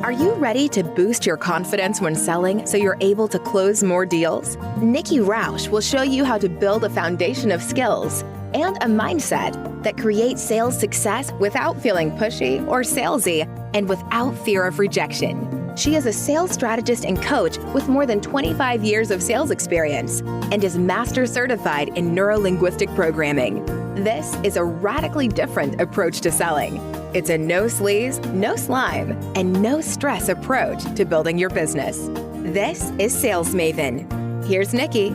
Are you ready to boost your confidence when selling so you're able to close more deals? Nikki Rausch will show you how to build a foundation of skills and a mindset that creates sales success without feeling pushy or salesy and without fear of rejection. She is a sales strategist and coach with more than 25 years of sales experience and is master certified in neuro-linguistic programming. This is a radically different approach to selling. It's a no sleaze, no slime, and no stress approach to building your business. This is Sales Maven. Here's Nikki.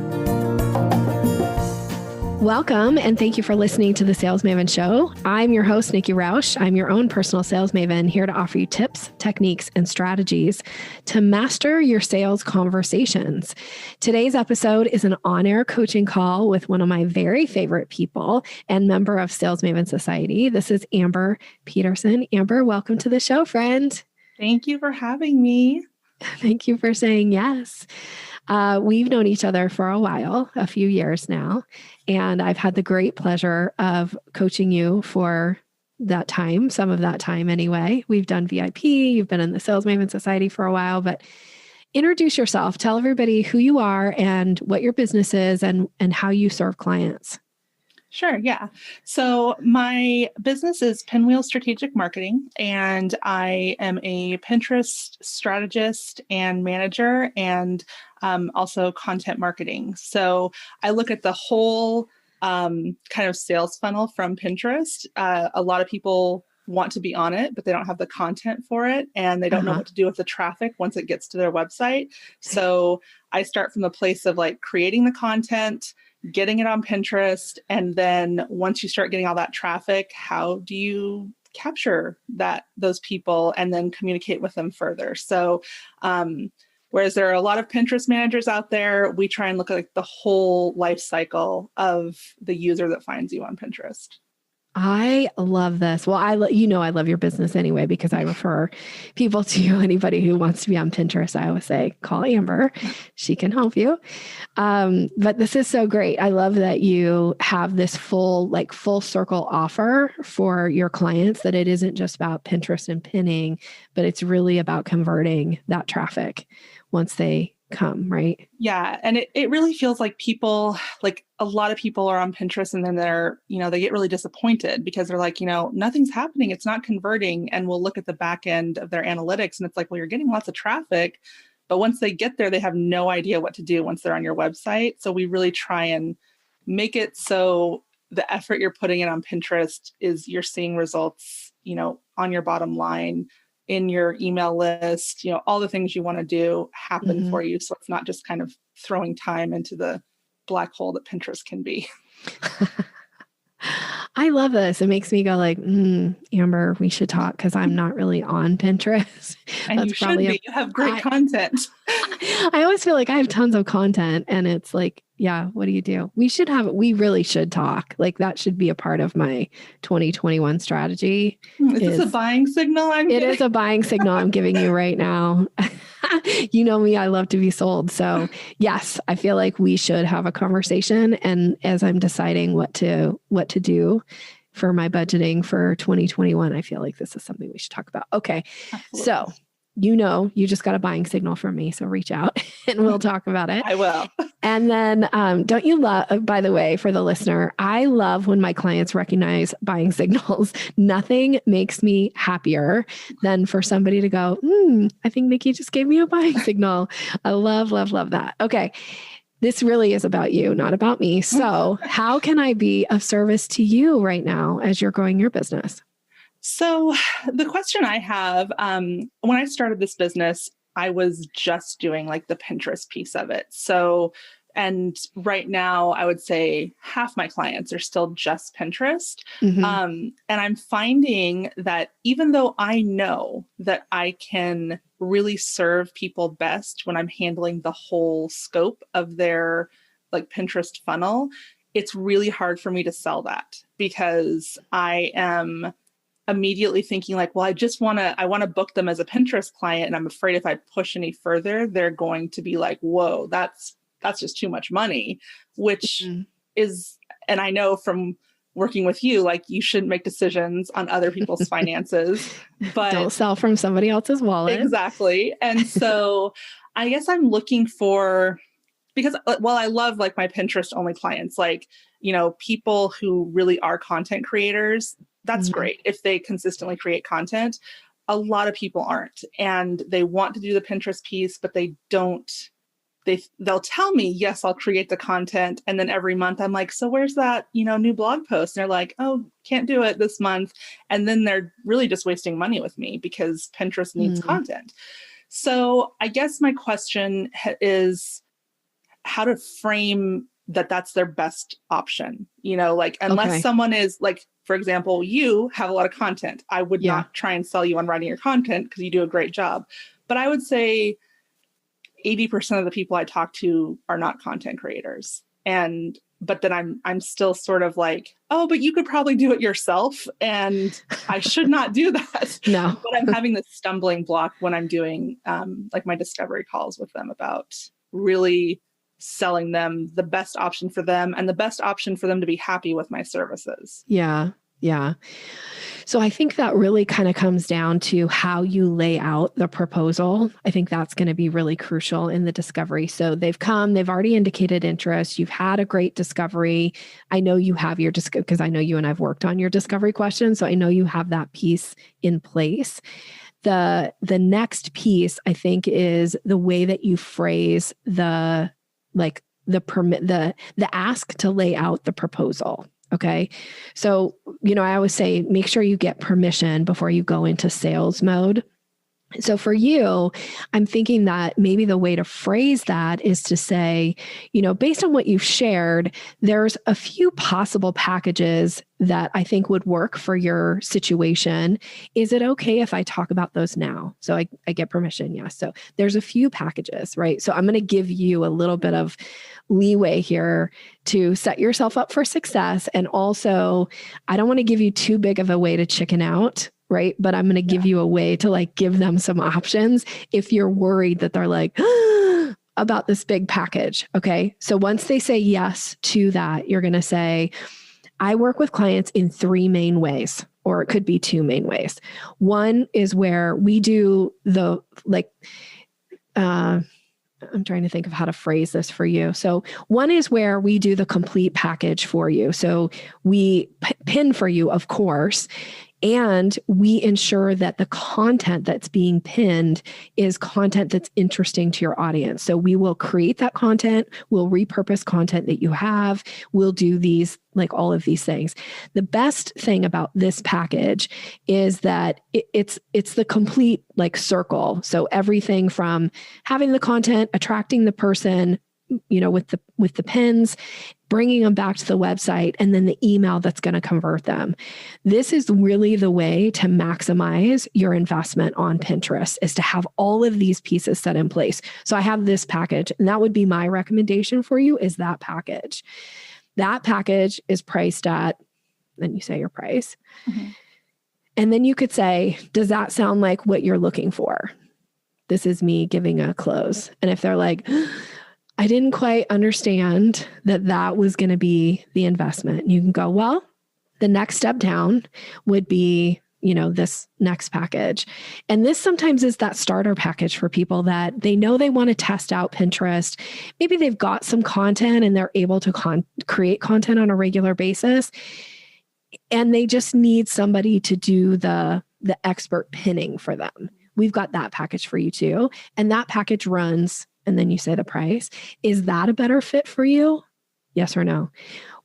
Welcome, and thank you for listening to the Sales Maven Show. I'm your host, Nikki Rausch. I'm your own personal sales maven, here to offer you tips, techniques, and strategies to master your sales conversations. Today's episode is an on-air coaching call with one of my very favorite people and member of Sales Maven Society. This is Amber Peterson. Amber, welcome to the show, friend. Thank you for having me. Thank you for saying yes. We've known each other for a while, a few years now, and I've had the great pleasure of coaching you for that time, some of that time anyway. We've done VIP, you've been in the Sales Maven Society for a while, but introduce yourself. Tell everybody who you are and what your business is and how you serve clients. Sure. Yeah. So my business is Pinwheel Strategic Marketing, and I am a Pinterest strategist and manager and also content marketing. So I look at the whole kind of sales funnel from Pinterest. A lot of people want to be on it, but they don't have the content for it, and they don't know what to do with the traffic once it gets to their website. So I start from the place of like creating the content, getting it on Pinterest. And then once you start getting all that traffic, how do you capture those people and then communicate with them further? So, whereas there are a lot of Pinterest managers out there, we try and look at like the whole life cycle of the user that finds you on Pinterest. I love this. Well, I love your business anyway, because I refer people to you. Anybody who wants to be on Pinterest, I always say, call Amber. She can help you. But this is so great. I love that you have this full circle offer for your clients, that it isn't just about Pinterest and pinning, but it's really about converting that traffic once they come, right? Yeah. And it really feels like a lot of people are on Pinterest and then they get really disappointed because they're like, nothing's happening. It's not converting. And we'll look at the back end of their analytics and it's like, well, you're getting lots of traffic, but once they get there, they have no idea what to do once they're on your website. So we really try and make it so the effort you're putting in on Pinterest is you're seeing results, on your bottom line, in your email list, all the things you want to do happen for you. So it's not just kind of throwing time into the black hole that Pinterest can be. I love this. It makes me go like, Amber, we should talk, because I'm not really on Pinterest. And you should be. You have great content. I always feel like I have tons of content, and it's like, yeah, what do you do? We really should talk. Like that should be a part of my 2021 strategy. Is this a buying signal? It is a buying signal I'm giving you right now. You know me, I love to be sold. So yes, I feel like we should have a conversation. And as I'm deciding what to do for my budgeting for 2021, I feel like this is something we should talk about. Okay. Absolutely. So you just got a buying signal from me. So reach out and we'll talk about it. I will. And then don't you love, by the way, for the listener, I love when my clients recognize buying signals. Nothing makes me happier than for somebody to go, I think Nikki just gave me a buying signal. I love, love, love that. Okay. This really is about you, not about me. So how can I be of service to you right now as you're growing your business? So the question I have, when I started this business, I was just doing like the Pinterest piece of it. So, and right now I would say half my clients are still just Pinterest. And I'm finding that even though I know that I can really serve people best when I'm handling the whole scope of their like Pinterest funnel, it's really hard for me to sell that because I am immediately thinking like, well, I want to book them as a Pinterest client. And I'm afraid if I push any further, they're going to be like, whoa, that's just too much money, which is, and I know from working with you, like you shouldn't make decisions on other people's finances, but don't sell from somebody else's wallet. Exactly. And so I guess I'm looking for, because while I love like my Pinterest only clients, like, people who really are content creators, that's great if they consistently create content. A lot of people aren't, and they want to do the Pinterest piece, but they don't. They'll tell me, yes, I'll create the content. And then every month I'm like, so where's that, new blog post? And they're like, oh, can't do it this month. And then they're really just wasting money with me because Pinterest needs content. So I guess my question is how to frame that's their best option, like, unless someone is like, for example, you have a lot of content. I would not try and sell you on writing your content because you do a great job. But I would say 80% of the people I talk to are not content creators. But then I'm still sort of like, oh, but you could probably do it yourself. And I should not do that. No. But I'm having this stumbling block when I'm doing like my discovery calls with them about really selling them the best option for them and the best option for them to be happy with my services. Yeah. Yeah. So I think that really kind of comes down to how you lay out the proposal. I think that's going to be really crucial in the discovery. So they've already indicated interest. You've had a great discovery. I know you have your discovery because I know you and I've worked on your discovery questions. So I know you have that piece in place. The next piece, I think, is the way that you phrase the ask to lay out the proposal. Okay. So, I always say, make sure you get permission before you go into sales mode. So for you, I'm thinking that maybe the way to phrase that is to say, based on what you've shared, there's a few possible packages that I think would work for your situation. Is it okay if I talk about those now? So I get permission. Yes. So there's a few packages, right? So I'm going to give you a little bit of leeway here to set yourself up for success. And also, I don't want to give you too big of a way to chicken out. Right. But I'm going to give you a way to like give them some options if you're worried that they're like about this big package. Okay. So once they say yes to that, you're going to say, I work with clients in 3 main ways, or it could be 2 main ways. One is where we do I'm trying to think of how to phrase this for you. So one is where we do the complete package for you. So we pin for you, of course, and we ensure that the content that's being pinned is content that's interesting to your audience. So we will create that content, we'll repurpose content that you have, we'll do these, like all of these things. The best thing about this package is that it's the complete like circle. So everything from having the content, attracting the person, with the pins, bringing them back to the website, and then the email that's going to convert them. This is really the way to maximize your investment on Pinterest, is to have all of these pieces set in place. So I have this package, and that would be my recommendation for you, is that package. That package is priced at, then you say your price. Mm-hmm. And then you could say, does that sound like what you're looking for? This is me giving a close. And if they're like, I didn't quite understand that was going to be the investment, you can go, well, the next step down would be, this next package. And this sometimes is that starter package for people that they know they want to test out Pinterest. Maybe they've got some content and they're able to create content on a regular basis. And they just need somebody to do the expert pinning for them. We've got that package for you too. And that package runs, and then you say the price. Is that a better fit for you? Yes or no?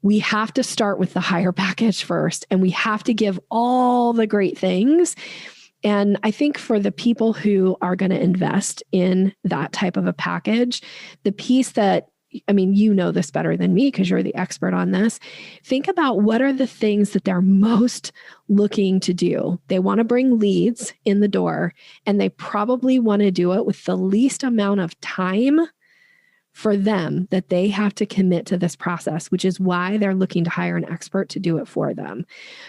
We have to start with the higher package first, and we have to give all the great things. And I think for the people who are going to invest in that type of a package, the piece that, you know this better than me because you're the expert on this. Think about what are the things that they're most looking to do. They want to bring leads in the door, and they probably want to do it with the least amount of time for them that they have to commit to this process, which is why they're looking to hire an expert to do it for them.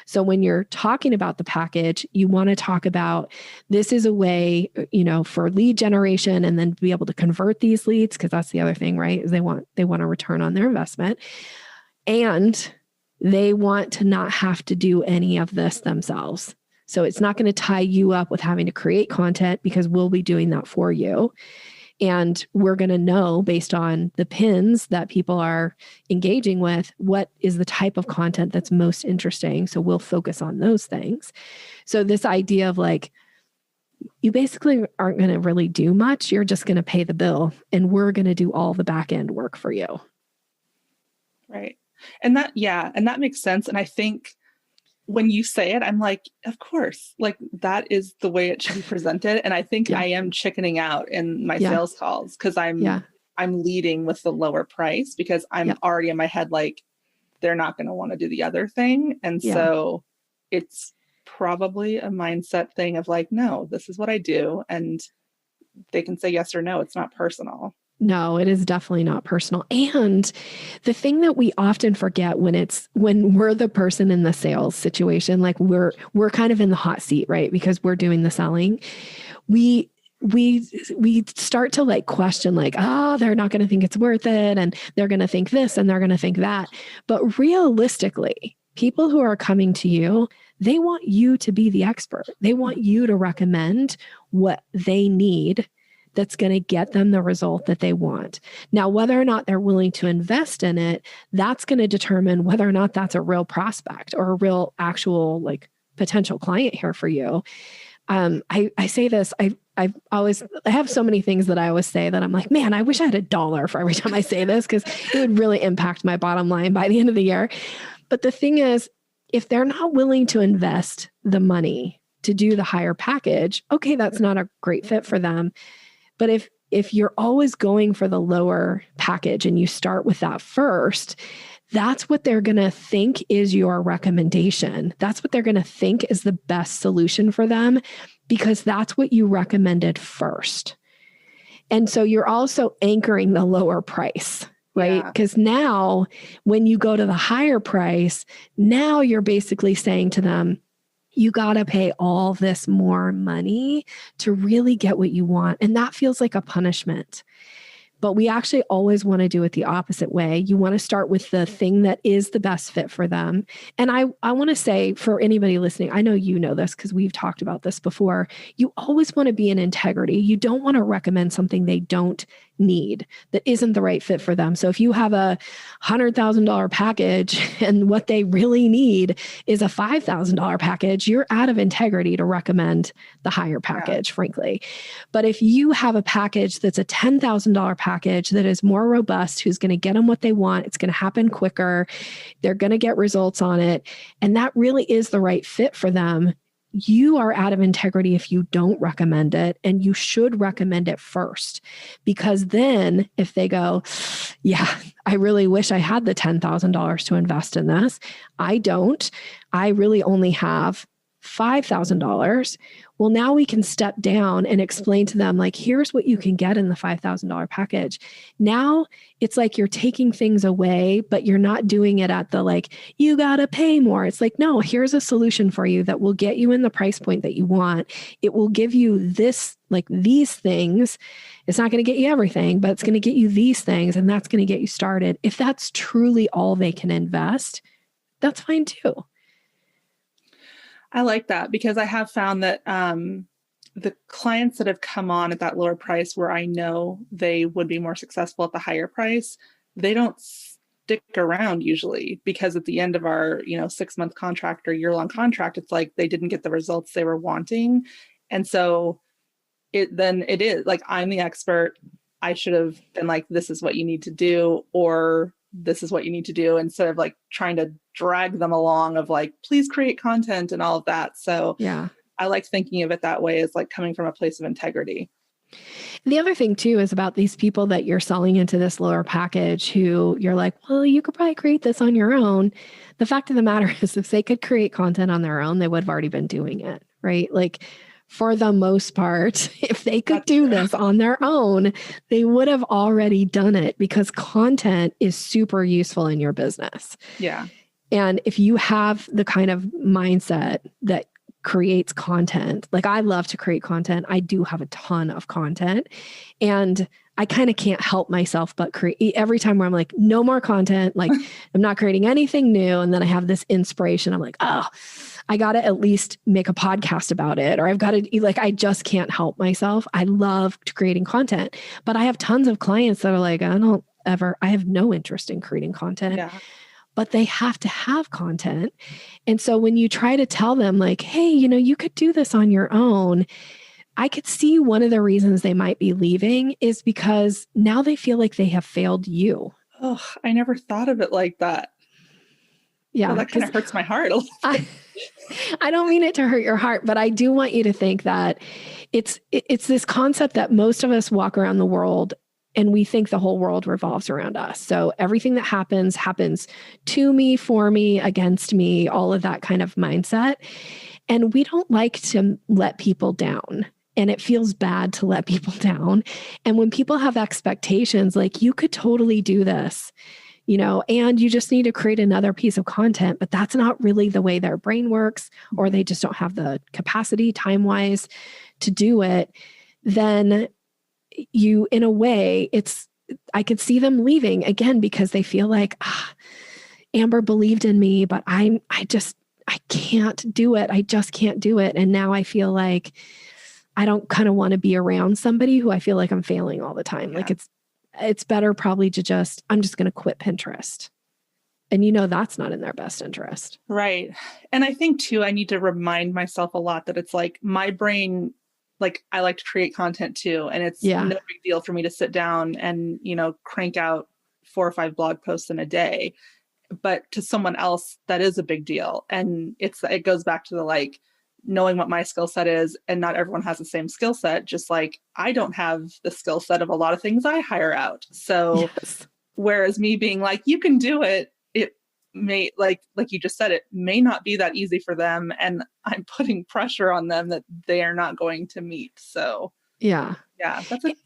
So when you're talking about the package, you want to talk about this is a way, for lead generation, and then be able to convert these leads, because that's the other thing, right? Is they want a return on their investment. And They want to not have to do any of this themselves. So it's not going to tie you up with having to create content because we'll be doing that for you. And we're going to know based on the pins that people are engaging with, what is the type of content that's most interesting. So we'll focus on those things. So this idea of like, you basically aren't going to really do much. You're just going to pay the bill and we're going to do all the back end work for you. Right. And that makes sense. And I think when you say it, I'm like, of course, like that is the way it should be presented. And I think I am chickening out in my sales calls because I'm leading with the lower price because I'm already in my head, like they're not going to want to do the other thing. And so it's probably a mindset thing of like, no, this is what I do. And they can say yes or no. It's not personal. No, it is definitely not personal. And the thing that we often forget when we're the person in the sales situation, like we're kind of in the hot seat, right? Because we're doing the selling. We start to like question like, they're not going to think it's worth it. And they're going to think this and they're going to think that. But realistically, people who are coming to you, they want you to be the expert. They want you to recommend what they need that's going to get them the result that they want. Now, whether or not they're willing to invest in it, that's going to determine whether or not that's a real prospect or a real actual like potential client here for you. I say this, I have so many things that I always say that I'm like, man, I wish I had $1 for every time I say this because it would really impact my bottom line by the end of the year. But the thing is, if they're not willing to invest the money to do the higher package, okay, that's not a great fit for them. But if you're always going for the lower package and you start with that first, that's what they're going to think is your recommendation. That's what they're going to think is the best solution for them because that's what you recommended first. And so you're also anchoring the lower price, right? Because now when you go to the higher price, now you're basically saying to them, you got to pay all this more money to really get what you want. And that feels like a punishment. But we actually always want to do it the opposite way. You want to start with the thing that is the best fit for them. And I want to say for anybody listening, I know you know this because we've talked about this before. You always want to be in integrity. You don't want to recommend something they don't need that isn't the right fit for them. So if you have a $100,000 package and what they really need is a $5,000 package, you're out of integrity to recommend the higher package, frankly. But if you have a package that's a $10,000 package that is more robust, who's going to get them what they want, it's going to happen quicker, they're going to get results on it, and that really is the right fit for them, you are out of integrity if you don't recommend it, and you should recommend it first. Because then if they go, yeah, I really wish I had the $10,000 to invest in this. I don't. I really only have $5,000. Well, now we can step down and explain to them, like, here's what you can get in the $5,000 package. Now it's like you're taking things away, but you're not doing it at the like, you got to pay more. It's like, no, here's a solution for you that will get you in the price point that you want. It will give you this, like these things. It's not going to get you everything, but it's going to get you these things. And that's going to get you started. If that's truly all they can invest, that's fine too. I like that because I have found that the clients that have come on at that lower price where I know they would be more successful at the higher price, they don't stick around usually because at the end of our 6-month contract or year-long contract, it's like they didn't get the results they were wanting. And so it is like, I'm the expert. I should have been like, this is what you need to do, or this is what you need to do, instead of like trying to drag them along of like, please create content and all of that. So yeah, I like thinking of it that way, as like coming from a place of integrity. The other thing too is about these people that you're selling into this lower package who you're like, well, you could probably create this on your own. The fact of the matter is, if they could create content on their own, they would have already been doing it, right? Like, for the most part, if they could do this on their own, they would have already done it, because content is super useful in your business. Yeah. And if you have the kind of mindset that creates content, like I love to create content. I do have a ton of content, and I kind of can't help myself but create every time where I'm like, no more content, like I'm not creating anything new. And then I have this inspiration. I'm like, oh, I got to at least make a podcast about it. Or I've got to like, I just can't help myself. I love creating content, but I have tons of clients that are like, I have no interest in creating content. Yeah. But they have to have content. And so when you try to tell them like, hey, you could do this on your own, I could see one of the reasons they might be leaving is because now they feel like they have failed you. Oh, I never thought of it like that. Yeah. Well, that kind of hurts my heart a little bit. I don't mean it to hurt your heart, but I do want you to think that it's this concept that most of us walk around the world and we think the whole world revolves around us. So everything that happens to me, for me, against me, all of that kind of mindset. And we don't like to let people down. And it feels bad to let people down. And when people have expectations, like you could totally do this, and you just need to create another piece of content, but that's not really the way their brain works, or they just don't have the capacity time-wise to do it, then in a way, I could see them leaving again because they feel like, Amber believed in me, but I can't do it. I just can't do it. And now I feel like I don't kind of want to be around somebody who I feel like I'm failing all the time. Yeah. Like it's better probably to I'm just going to quit Pinterest. And that's not in their best interest. Right. And I think too, I need to remind myself a lot that it's like my brain, like I like to create content too. And it's no big deal for me to sit down and, crank out 4 or 5 blog posts in a day. But to someone else, that is a big deal. And it goes back to the like knowing what my skill set is, and not everyone has the same skill set. Just like I don't have the skill set of a lot of things I hire out. So whereas me being like, you can do it, it may like you just said, it may not be that easy for them. And I'm putting pressure on them that they are not going to meet. So yeah.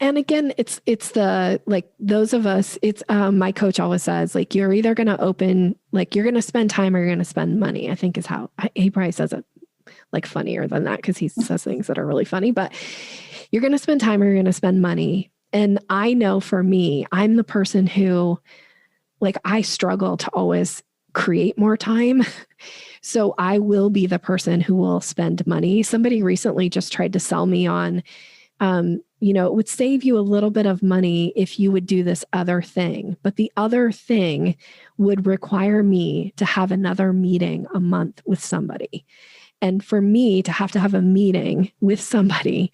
And again, it's the, like those of us, it's, my coach always says, like, you're either going to you're going to spend time or you're going to spend money, I think is how he probably says it like funnier than that, because he says things that are really funny, but you're going to spend time or you're going to spend money. And I know for me, I'm the person who, like, I struggle to always create more time. So I will be the person who will spend money. Somebody recently just tried to sell me on, it would save you a little bit of money if you would do this other thing. But the other thing would require me to have another meeting a month with somebody. And for me to have a meeting with somebody,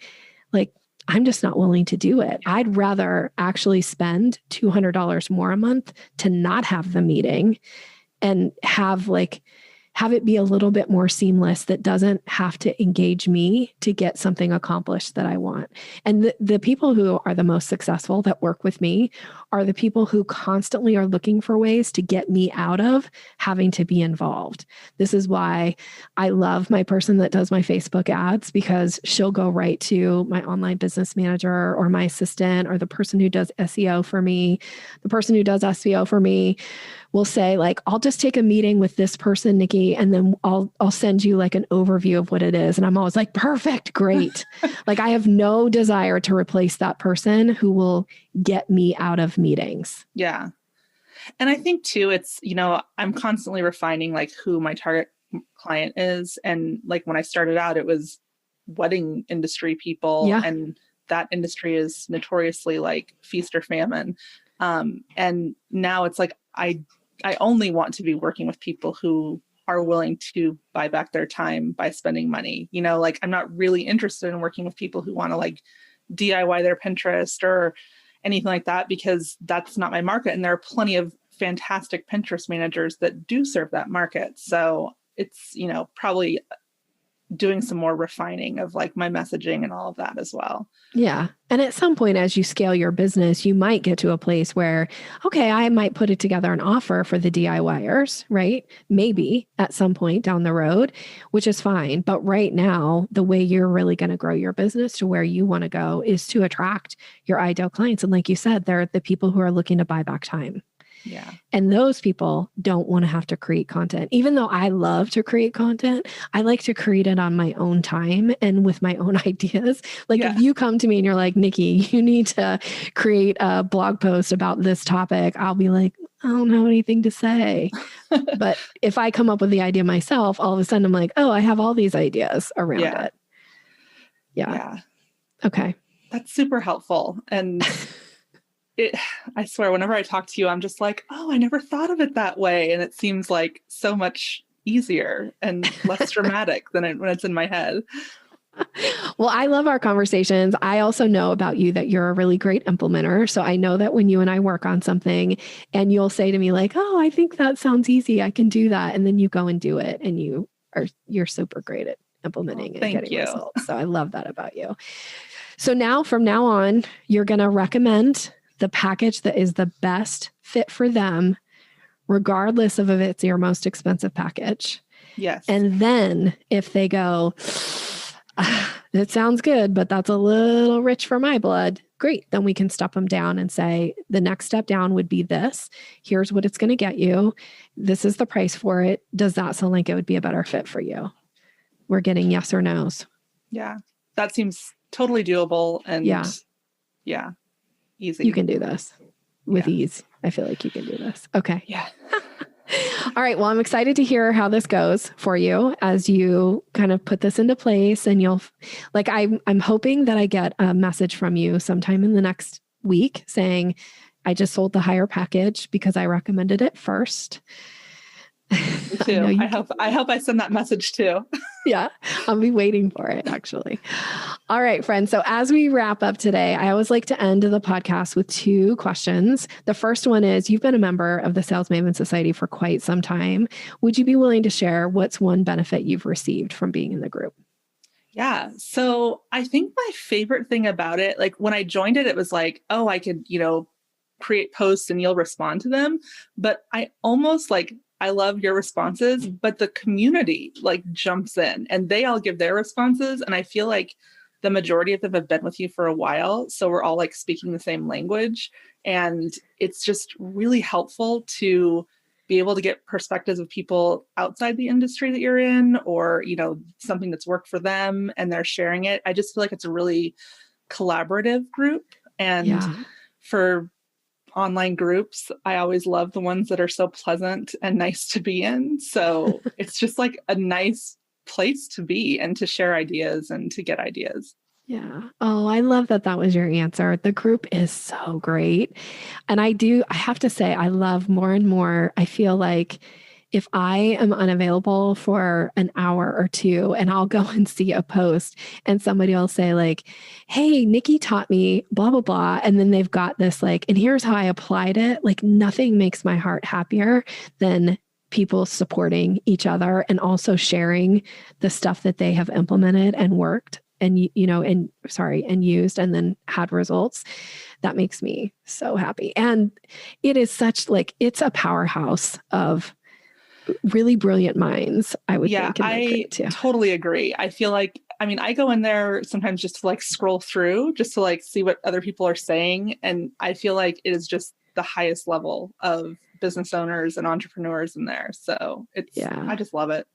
like, I'm just not willing to do it. I'd rather actually spend $200 more a month to not have the meeting and have it be a little bit more seamless, that doesn't have to engage me to get something accomplished that I want. And the people who are the most successful that work with me are the people who constantly are looking for ways to get me out of having to be involved. This is why I love my person that does my Facebook ads, because she'll go right to my online business manager or my assistant, or the person who does SEO for me. The person who does SEO for me will say, like, I'll just take a meeting with this person, Nikki, and then I'll send you like an overview of what it is. And I'm always like, perfect, great. Like, I have no desire to replace that person who will get me out of meetings. Yeah. And I think too, it's, I'm constantly refining like who my target client is. And like when I started out, it was wedding industry people. Yeah. And that industry is notoriously like feast or famine. And now it's like, I only want to be working with people who are willing to buy back their time by spending money. Like, I'm not really interested in working with people who want to like DIY their Pinterest or anything like that, because that's not my market. And there are plenty of fantastic Pinterest managers that do serve that market. So it's, probably doing some more refining of like my messaging and all of that as well. Yeah. And at some point, as you scale your business, you might get to a place where, okay, I might put it together an offer for the DIYers, right? Maybe at some point down the road, which is fine. But right now, the way you're really going to grow your business to where you want to go is to attract your ideal clients. And like you said, they're the people who are looking to buy back time. Yeah. And those people don't want to have to create content. Even though I love to create content, I like to create it on my own time and with my own ideas. Like if you come to me and you're like, Nikki, you need to create a blog post about this topic, I'll be like, I don't have anything to say. But if I come up with the idea myself, all of a sudden I'm like, oh, I have all these ideas around it. Yeah. Okay. That's super helpful. And I swear, whenever I talk to you, I'm just like, oh, I never thought of it that way. And it seems like so much easier and less dramatic than when it's in my head. Well, I love our conversations. I also know about you that you're a really great implementer. So I know that when you and I work on something and you'll say to me like, oh, I think that sounds easy, I can do that. And then you go and do it and you're super great at implementing and getting results. So I love that about you. So now from now on, you're going to recommend the package that is the best fit for them, regardless of if it's your most expensive package. Yes. And then if they go, it sounds good, but that's a little rich for my blood. Great. Then we can step them down and say, the next step down would be this. Here's what it's going to get you. This is the price for it. Does that sound like it would be a better fit for you? We're getting yes or no's. Yeah. That seems totally doable. And yeah, easy. You can do this with ease. I feel like you can do this. Okay. Yeah. All right. Well, I'm excited to hear how this goes for you as you kind of put this into place. And you'll like, I'm hoping that I get a message from you sometime in the next week saying, I just sold the higher package because I recommended it first. Me too. I hope I send that message too. Yeah, I'll be waiting for it actually. All right, friends. So as we wrap up today, I always like to end the podcast with 2 questions. The first one is, you've been a member of the Sales Maven Society for quite some time. Would you be willing to share what's one benefit you've received from being in the group? Yeah. So I think my favorite thing about it, like when I joined it, it was like, oh, I could, create posts and you'll respond to them. But I almost I love your responses, but the community jumps in and they all give their responses. And I feel like the majority of them have been with you for a while. So we're all speaking the same language. And it's just really helpful to be able to get perspectives of people outside the industry that you're in, or, something that's worked for them and they're sharing it. I just feel like it's a really collaborative group. And for online groups, I always love the ones that are so pleasant and nice to be in. So it's just a nice place to be and to share ideas and to get ideas. Yeah. Oh, I love that that was your answer. The group is so great. And I have to say, I love more and more. I feel like if I am unavailable for an hour or 2 and I'll go and see a post and somebody will say hey, Nikki taught me blah, blah, blah. And then they've got this and here's how I applied it. Nothing makes my heart happier than people supporting each other and also sharing the stuff that they have implemented and worked and, and used and then had results. That makes me so happy. And it is such it's a powerhouse of really brilliant minds, I would think. I totally agree. I feel I go in there sometimes just to scroll through, just to see what other people are saying. And I feel like it is just the highest level of business owners and entrepreneurs in there. So I just love it.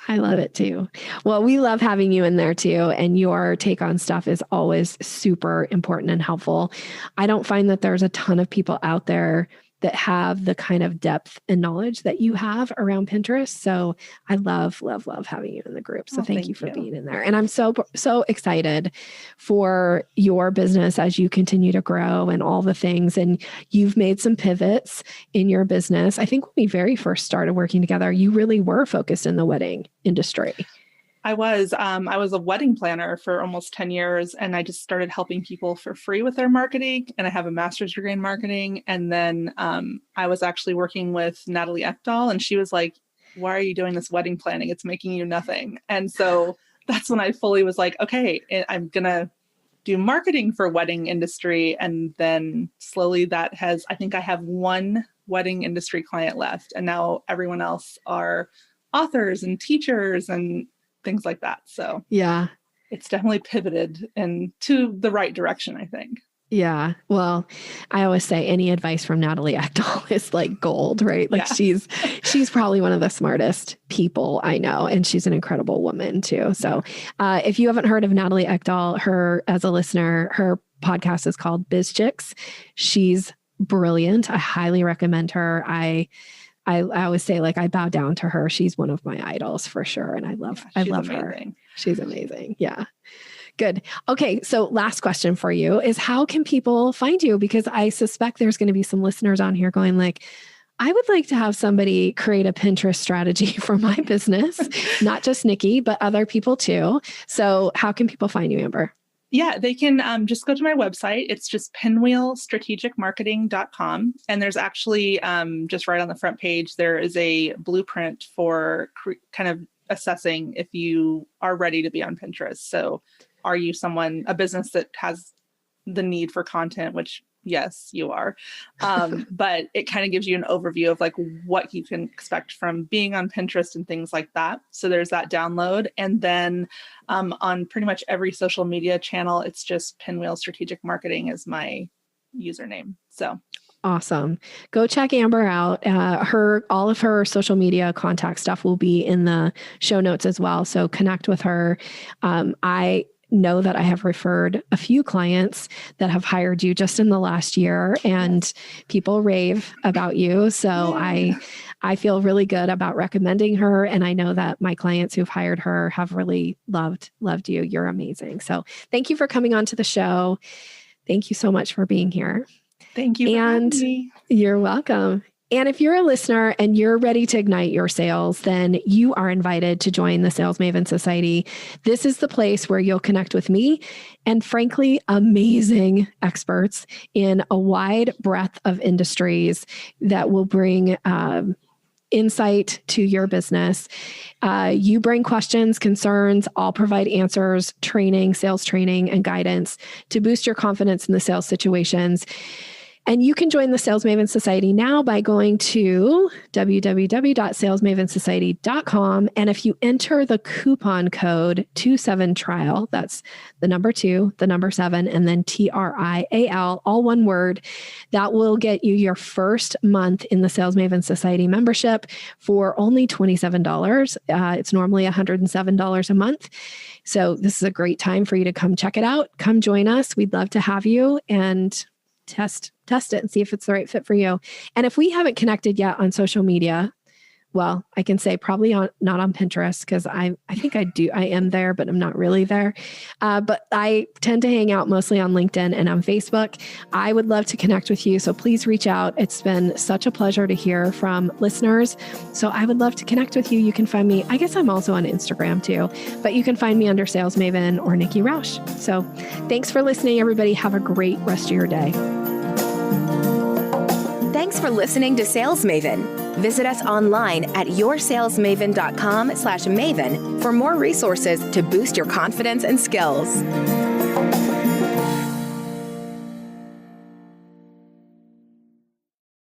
I love it too. Well, we love having you in there too. And your take on stuff is always super important and helpful. I don't find that there's a ton of people out there that have the kind of depth and knowledge that you have around Pinterest. So I love, love, love having you in the group. So thank you for being in there. And I'm so, so excited for your business as you continue to grow and all the things. And you've made some pivots in your business. I think when we very first started working together, you really were focused in the wedding industry. I was a wedding planner for almost 10 years, and I just started helping people for free with their marketing. And I have a master's degree in marketing. And then I was actually working with Natalie Ekdahl, and she was like, why are you doing this wedding planning? It's making you nothing. And so that's when I fully was like, okay, I'm going to do marketing for wedding industry. And then slowly I think I have 1 wedding industry client left. And now everyone else are authors and teachers and things like that. So it's definitely pivoted into the right direction, I think. Yeah. Well, I always say any advice from Natalie Ekdahl is like gold, right? Like she's probably one of the smartest people I know, and she's an incredible woman too. So if you haven't heard of Natalie Ekdahl, her as a listener, her podcast is called Biz Chicks. She's brilliant. I highly recommend her. I always say, like, I bow down to her. She's one of my idols for sure. And I love her. She's amazing. Yeah. Good. Okay. So last question for you is, how can people find you? Because I suspect there's going to be some listeners on here going like, I would like to have somebody create a Pinterest strategy for my business, not just Nikki, but other people too. So how can people find you, Amber? Yeah, they can just go to my website. It's just pinwheelstrategicmarketing.com. And there's actually just right on the front page, there is a blueprint for kind of assessing if you are ready to be on Pinterest. So are you a business that has the need for content, which yes, you are. But it kind of gives you an overview of like what you can expect from being on Pinterest and things like that. So there's that download. And then on pretty much every social media channel, it's just Pinwheel Strategic Marketing is my username. So awesome. Go check Amber out. All of her social media contact stuff will be in the show notes as well. So connect with her. I know that I have referred a few clients that have hired you just in the last year, and people rave about you. So I feel really good about recommending her. And I know that my clients who've hired her have really loved you. You're amazing. So thank you for coming on to the show. Thank you so much for being here. Thank you for having me. You're welcome. And if you're a listener and you're ready to ignite your sales, then you are invited to join the Sales Maven Society. This is the place where you'll connect with me and, frankly, amazing experts in a wide breadth of industries that will bring insight to your business. You bring questions, concerns, I'll provide answers, training, sales training, and guidance to boost your confidence in the sales situations. And you can join the Sales Maven Society now by going to www.salesmavensociety.com. And if you enter the coupon code 27trial, that's the number 2, the number 7, and then TRIAL, all one word, that will get you your first month in the Sales Maven Society membership for only $27. It's normally $107 a month. So this is a great time for you to come check it out. Come join us. We'd love to have you and test it and see if it's the right fit for you. And if we haven't connected yet on social media, well, I can say probably not on Pinterest, because I think I am there, but I'm not really there. But I tend to hang out mostly on LinkedIn and on Facebook. I would love to connect with you. So please reach out. It's been such a pleasure to hear from listeners. So I would love to connect with you. You can find me, I guess I'm also on Instagram too, but you can find me under Sales Maven or Nikki Roush. So thanks for listening, everybody. Have a great rest of your day. Thanks for listening to Sales Maven. Visit us online at yoursalesmaven.com/maven for more resources to boost your confidence and skills.